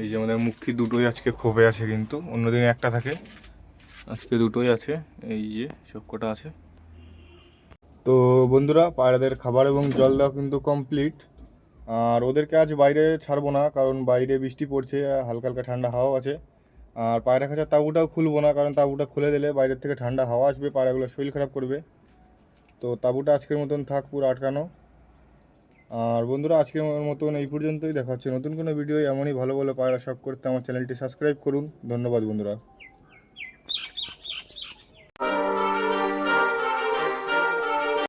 এই যে আমাদের মুখী দুটোই আজকে খোপে আছে, কিন্তু অন্যদিন একটা থাকে, আজকে দুটোই আছে। এই যে সব কটা আছে। তো বন্ধুরা, পায়রাদের খাবার এবং জল দেওয়া কিন্তু কমপ্লিট। আর ওদেরকে আজ বাইরে ছাড়বো না, কারণ বাইরে বৃষ্টি পড়ছে, হালকা হালকা ঠান্ডা হাওয়া আছে। আর পায়রা খাঁচার তাঁবুটাও খুলবো না, কারণ তাঁবুটা খুলে দিলে বাইরের থেকে ঠান্ডা হাওয়া আসবে, পায়রাগুলো শরীর খারাপ করবে। তো তাঁবুটা আজকের মতন থাক পুরো আটকানো। আর বন্ধুরা, আজকের মতন এই পর্যন্তই। দেখা হচ্ছে নতুন কোনো ভিডিও। এমনই ভালো ভালো পায়রা শখ করতে আমার চ্যানেলটি সাবস্ক্রাইব করুন। ধন্যবাদ বন্ধুরা।